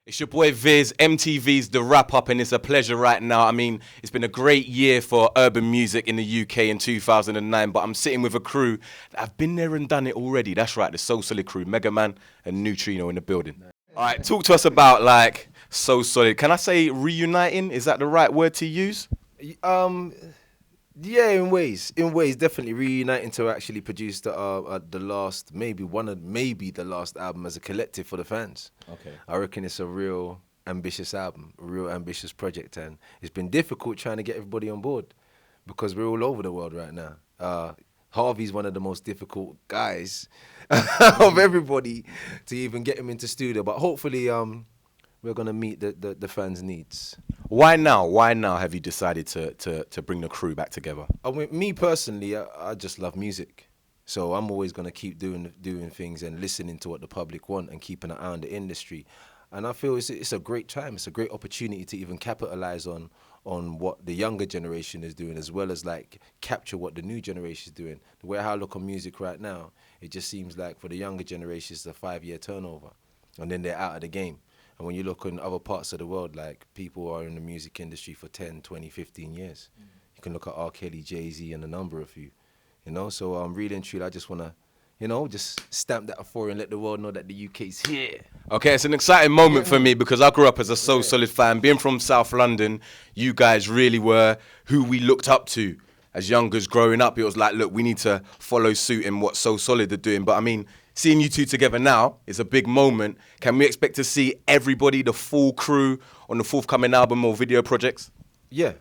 It's your boy Viz, MTV's The Wrap Up, and it's a pleasure right now. I mean, it's been a great year for urban music in the UK in 2009, but I'm sitting with a crew that have been there and done it already. That's right, the So Solid crew, Mega Man and Neutrino in the building. All right, talk to us about, like, So Solid. Can I say reuniting? Is that the right word to use? Yeah, in ways, definitely reuniting to actually produce the last, maybe the last album as a collective for the fans. Okay. I reckon it's a real ambitious album, a real ambitious project, and it's been difficult trying to get everybody on board because we're all over the world right now. Harvey's one of the most difficult guys of everybody to even get him into studio, but hopefully we're gonna meet the fans' needs. Why now? Why now have you decided to bring the crew back together? I mean, me personally, I just love music. So I'm always going to keep doing things and listening to what the public want and keeping an eye on the industry. And I feel it's a great time. It's a great opportunity to even capitalize on what the younger generation is doing, as well as like capture what the new generation is doing. The way I look on music right now, it just seems like for the younger generation, it's a 5-year turnover. And then they're out of the game. And when you look in other parts of the world, like people are in the music industry for 10, 20, 15 years. You can look at R. Kelly, Jay-Z, and a number of you know? So really and truly, I just want to, just stamp that for and let the world know that the UK's here. Okay, it's an exciting moment for me because I grew up as a So Solid fan. Being from South London, you guys really were who we looked up to. As youngers growing up, it was like, look, we need to follow suit in what So Solid are doing. But I mean, seeing you two together now is a big moment. Can we expect to see everybody, the full crew, on the forthcoming album or video projects? Yeah.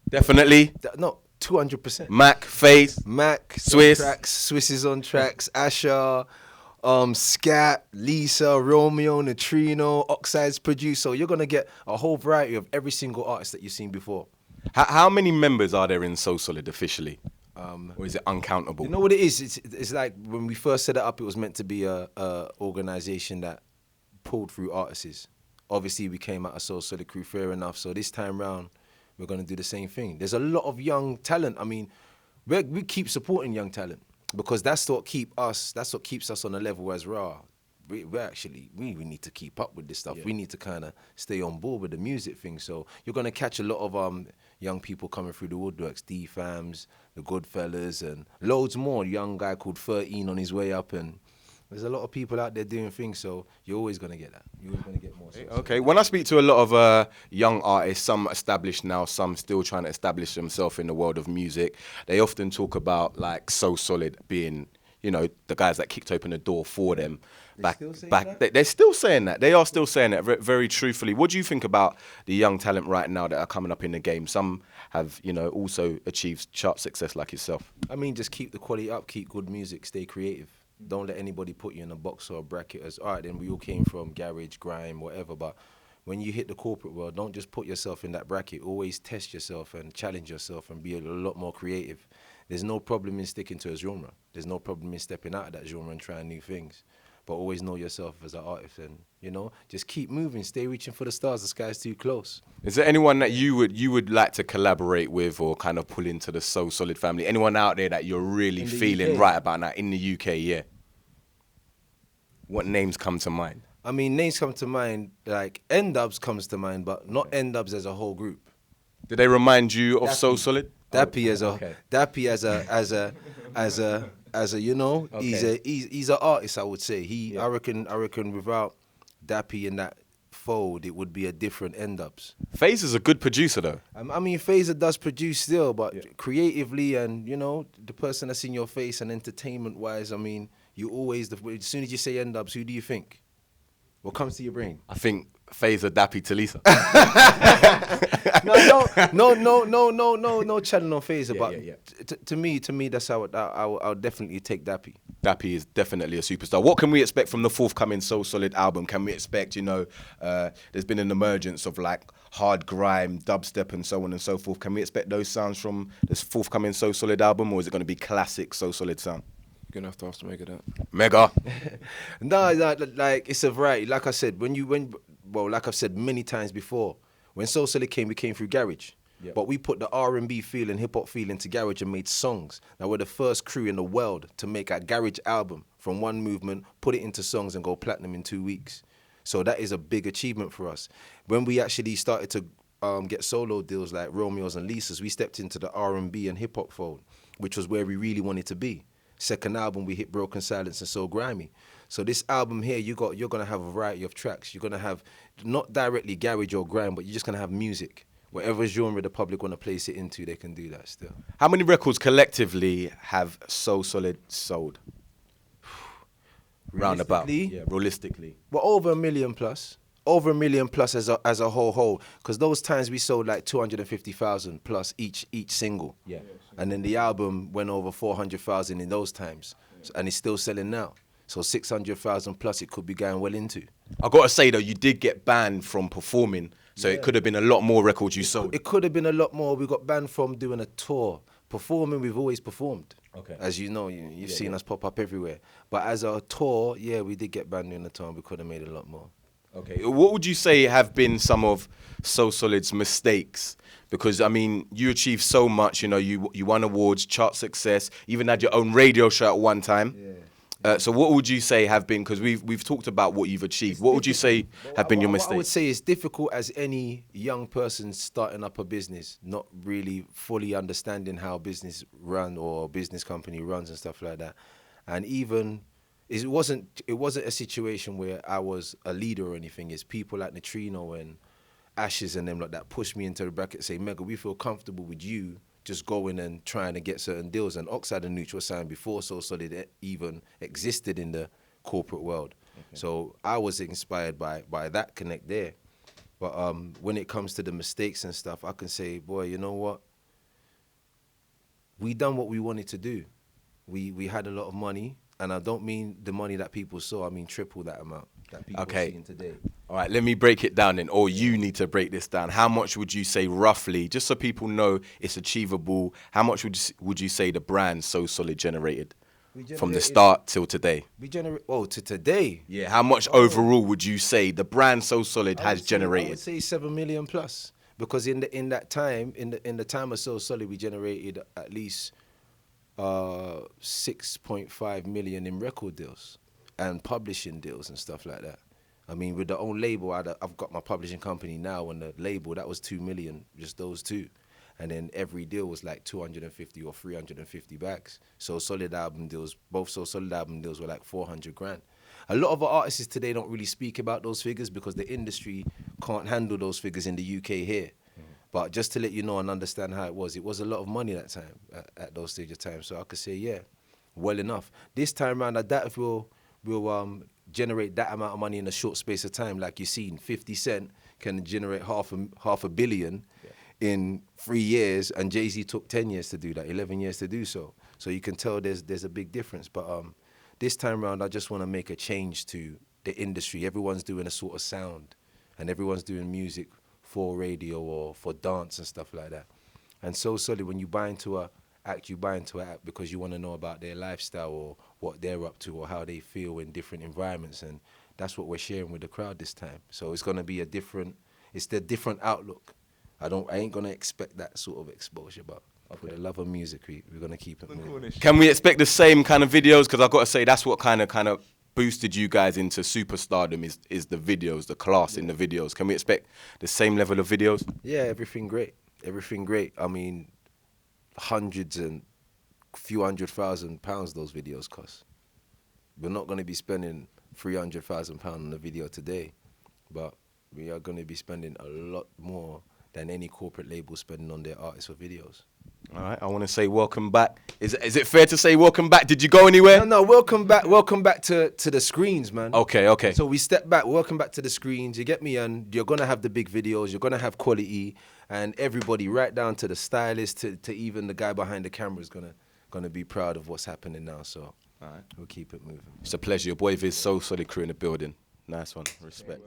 Definitely. No, 200%. Mac, Faith, Mac, Swiss. Swiss is on tracks, Asher, Scat, Lisa, Romeo, Neutrino, Oxide's produced. So you're going to get a whole variety of every single artist that you've seen before. How many members are there in So Solid officially? Or is it uncountable? You know what it is? It's like when we first set it up, it was meant to be a organization that pulled through artists. Obviously, we came out of So Solid crew, fair enough. So this time round, we're going to do the same thing. There's a lot of young talent. I mean, we keep supporting young talent because that's what keeps us on a level as raw. We need to keep up with this stuff. Yeah. We need to kind of stay on board with the music thing. So you're going to catch a lot of young people coming through the woodworks, D-Fams, the Goodfellas, and loads more. A young guy called 13 on his way up, and there's a lot of people out there doing things, so you're always going to get that. You're always going to get more. Okay, when I speak to a lot of young artists, some established now, some still trying to establish themselves in the world of music, they often talk about like So Solid being, the guys that kicked open the door for them. They're still saying that. They are still saying that very truthfully. What do you think about the young talent right now that are coming up in the game? Some have, also achieved chart success like yourself. I mean, just keep the quality up, keep good music, stay creative. Don't let anybody put you in a box or a bracket as, all right, then we all came from garage, grime, whatever. But when you hit the corporate world, don't just put yourself in that bracket. Always test yourself and challenge yourself and be a lot more creative. There's no problem in sticking to a genre. There's no problem in stepping out of that genre and trying new things. But always know yourself as an artist and, just keep moving, stay reaching for the stars. The sky's too close. Is there anyone that you would like to collaborate with or kind of pull into the So Solid family? Anyone out there that you're really feeling right about now in the UK, yeah? What names come to mind? I mean, names come to mind, like N-Dubs comes to mind, but not N-Dubs as a whole group. Did they remind you of So Solid? Dappy as a he's an artist, I would say. I reckon without Dappy in that fold, it would be a different N-Dubs. FaZe is a good producer though. I mean, FaZe does produce still, but creatively and the person that's in your face and entertainment wise, I mean, you always as soon as you say N-Dubs, who do you think? What comes to your brain? I think FaZe or Dappy Talisa. No challenge on FaZe, but to me, that's how I'll definitely take Dappy. Dappy is definitely a superstar. What can we expect from the forthcoming So Solid album? Can we expect, there's been an emergence of like hard grime, dubstep and so on and so forth. Can we expect those sounds from this forthcoming So Solid album, or is it going to be classic So Solid sound? You're going to have to ask to Mega that. Mega. No, like it's a variety. Like I said, like I've said many times before, when So Solid came, we came through garage. Yep. But we put the R&B feel and hip-hop feel into garage and made songs. Now we're the first crew in the world to make a garage album from one movement, put it into songs and go platinum in 2 weeks. So that is a big achievement for us. When we actually started to get solo deals like Romeo's and Lisa's, we stepped into the R&B and hip hop fold, which was where we really wanted to be. Second album, we hit Broken Silence and So Grimy. So this album here, you're gonna have a variety of tracks. You're gonna have not directly garage or grime, but you're just gonna have music. Whatever genre the public want to place it into, they can do that still. How many records collectively have So Solid sold? Roundabout. Yeah, realistically. Well, over 1 million plus. Over 1 million plus as a whole. Because those times we sold like 250,000 plus each single. Yeah. And then the album went over 400,000 in those times. And it's still selling now. So 600,000 plus it could be going well into. I gotta say though, you did get banned from performing, so it could have been a lot more records you sold. It could have been a lot more. We got banned from doing a tour. Performing, we've always performed. Okay. As you know, you've seen us pop up everywhere. But as a tour, yeah, we did get banned in the tour. We could have made a lot more. Okay. What would you say have been some of So Solid's mistakes? Because I mean, you achieved so much. You know, you won awards, chart success, even had your own radio show at one time. Yeah. So what would you say have been, because we've talked about what you've achieved, what would you say have been your mistakes? What I would say it's difficult as any young person starting up a business, not really fully understanding how business run or business company runs and stuff like that. And even, it wasn't a situation where I was a leader or anything. It's people like Neutrino and Ashes and them like that push me into the bracket and say, Mega, we feel comfortable with you just going and trying to get certain deals. And Oxide and Nooch were signed before So Solid even existed in the corporate world. Okay. So I was inspired by that connect there. But when it comes to the mistakes and stuff, I can say, boy, you know what? We done what we wanted to do. We had a lot of money, and I don't mean the money that people saw, I mean triple that amount that people are seeing today. All right, let me break it down then, or you need to break this down. How much would you say roughly, just so people know it's achievable, how much would you say the brand So Solid generated from the start till today? To today? Yeah, how much overall would you say the brand So Solid has generated? I would say 7 million plus, because in that time, in the time of So Solid, we generated at least 6.5 million in record deals and publishing deals and stuff like that. I mean, with the own label, I've got my publishing company now, and the label, that was 2 million, just those two. And then every deal was like 250 or 350 bags. So Solid album deals, both So Solid album deals were like 400 grand. A lot of artists today don't really speak about those figures because the industry can't handle those figures in the UK here. But just to let you know and understand how it was a lot of money that time, at those stage of time. So I could say, yeah, well enough. This time around, I doubt if we'll generate that amount of money in a short space of time. Like you've seen, 50 Cent can generate half a billion in 3 years, and Jay-Z took 10 years to do that, 11 years to do so. So you can tell there's a big difference. But this time around, I just want to make a change to the industry. Everyone's doing a sort of sound, and everyone's doing music for radio or for dance and stuff like that. And So Solid, when you buy into a act, you buy into an act because you want to know about their lifestyle or what they're up to or how they feel in different environments. And that's what we're sharing with the crowd this time. So it's going to be it's the different outlook. I ain't going to expect that sort of exposure, but for the love of music, we're going to keep it moving. Can we expect the same kind of videos? Because I've got to say, that's what kind of boosted you guys into superstardom is the videos, the class in the videos. Can we expect the same level of videos? Yeah, everything great. Everything great. I mean, hundreds and few £100,000 those videos cost. We're not going to be spending £300,000 on a video today, but we are going to be spending a lot more than any corporate label spending on their artists or videos. All right, I want to say welcome back. Is it fair to say welcome back? Did you go anywhere? No, welcome back. Welcome back to the screens, man. Okay. So we step back. Welcome back to the screens. You get me? And you're gonna have the big videos. You're gonna have quality, and everybody, right down to the stylist, to even the guy behind the camera, is gonna be proud of what's happening now. So, all right, we'll keep it moving. It's a pleasure. Your boy Viz, So Solid crew in the building. Nice one. Respect.